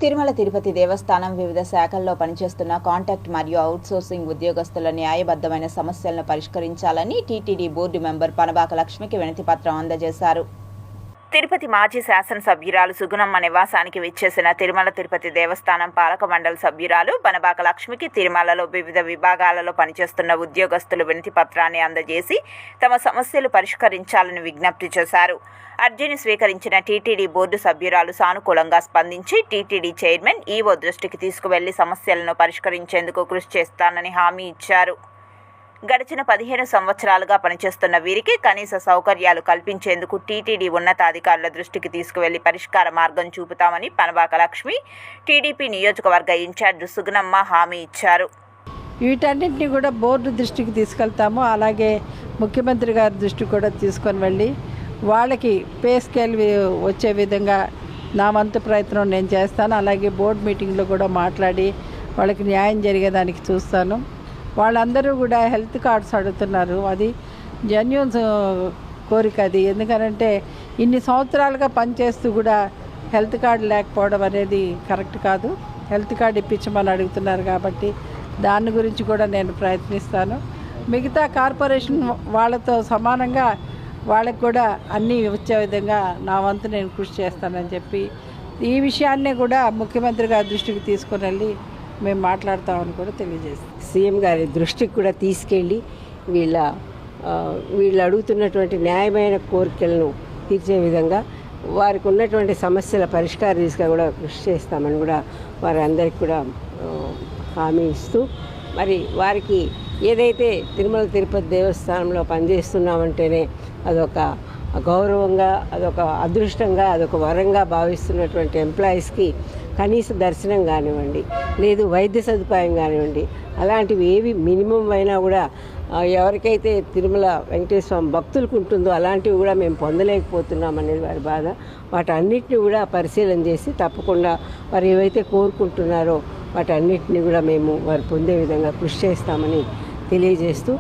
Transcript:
తిరుమల తిరుపతి దేవస్థానం వివిధ శాఖల్లో పనిచేస్తున్న కాంట్రాక్ట్ మరియు అవుట్సోర్సింగ్ ఉద్యోగస్తుల న్యాయబద్ధమైన సమస్యలను పరిష్కరించాలని టీటీడీ బోర్డు మెంబర్ పనబాక లక్ష్మికి వినతిపత్రం అందజేశారు. తిరుపతి మాజీ శాసనసభ్యురాలు సుగుణమ్మ నివాసానికి విచ్చేసిన తిరుమల తిరుపతి దేవస్థానం పాలక మండలి సభ్యురాలు పనబాక లక్ష్మికి తిరుమలలో వివిధ విభాగాలలో పనిచేస్తున్న ఉద్యోగస్తులు వినతి పత్రాన్ని అందజేసి తమ సమస్యలు పరిష్కరించాలని విజ్ఞప్తి చేశారు. అర్జీని స్వీకరించిన టీటీడీ బోర్డు సభ్యురాలు సానుకూలంగా స్పందించి టీటీడీ చైర్మన్ ఈవో దృష్టికి తీసుకువెళ్లి సమస్యలను పరిష్కరించేందుకు కృషి చేస్తానని హామీ ఇచ్చారు. గడిచిన 15 సంవత్సరాలుగా పనిచేస్తున్న వీరికి కనీస సౌకర్యాలు కల్పించేందుకు టీటీడీ ఉన్నతాధికారుల దృష్టికి తీసుకువెళ్లి పరిష్కార మార్గం చూపుతామని పనబాక లక్ష్మి టీడీపీ నియోజకవర్గ ఇన్ఛార్జ్ సుగుణమ్మ హామీ ఇచ్చారు. వీటన్నింటినీ కూడా బోర్డు దృష్టికి తీసుకెళ్తాము. అలాగే ముఖ్యమంత్రి గారి దృష్టికి కూడా తీసుకొని వెళ్ళి వాళ్ళకి పే స్కేల్ వచ్చే విధంగా నా వంతు ప్రయత్నం నేను చేస్తాను. అలాగే బోర్డు మీటింగ్లో కూడా మాట్లాడి వాళ్ళకి న్యాయం జరిగేదానికి చూస్తాను. వాళ్ళందరూ కూడా హెల్త్ కార్డ్స్ అడుగుతున్నారు. అది జెన్యూన్ కోరిక అది. ఎందుకనంటే ఇన్ని సంవత్సరాలుగా పనిచేస్తూ కూడా హెల్త్ కార్డు లేకపోవడం అనేది కరెక్ట్ కాదు. హెల్త్ కార్డు ఇప్పించమని అడుగుతున్నారు కాబట్టి దాని గురించి కూడా నేను ప్రయత్నిస్తాను. మిగతా కార్పొరేషన్ వాళ్ళతో సమానంగా వాళ్ళకు కూడా అన్నీ వచ్చే విధంగా నా వంతు నేను కృషి చేస్తానని చెప్పి ఈ విషయాన్నే కూడా ముఖ్యమంత్రి గారి దృష్టికి తీసుకుని వెళ్ళి మేము మాట్లాడతామని కూడా తెలియజేస్తాం. సీఎం గారి దృష్టికి కూడా తీసుకెళ్ళి వీళ్ళు అడుగుతున్నటువంటి న్యాయమైన కోరికలను తీర్చే విధంగా వారికి ఉన్నటువంటి సమస్యల పరిష్కార దిశగా కూడా కృషి చేస్తామని కూడా వారందరికీ కూడా హామీ ఇస్తూ, మరి వారికి ఏదైతే తిరుమల తిరుపతి దేవస్థానంలో పనిచేస్తున్నామంటేనే అదొక గౌరవంగా, అదొక అదృష్టంగా, అదొక వరంగా భావిస్తున్నటువంటి ఎంప్లాయీస్కి కనీస దర్శనం కానివ్వండి, లేదు వైద్య సదుపాయం కానివ్వండి, అలాంటివి ఏవి మినిమం అయినా కూడా ఎవరికైతే తిరుమల వెంకటేశ్వర స్వామి భక్తులకు ఉంటుందో అలాంటివి కూడా మేము పొందలేకపోతున్నాం అనేది వారి బాధ. వాటన్నిటిని కూడా పరిశీలన చేసి తప్పకుండా వారు ఏవైతే కోరుకుంటున్నారో వాటన్నిటిని కూడా మేము వారు పొందే విధంగా కృషి చేస్తామని తెలియజేస్తూ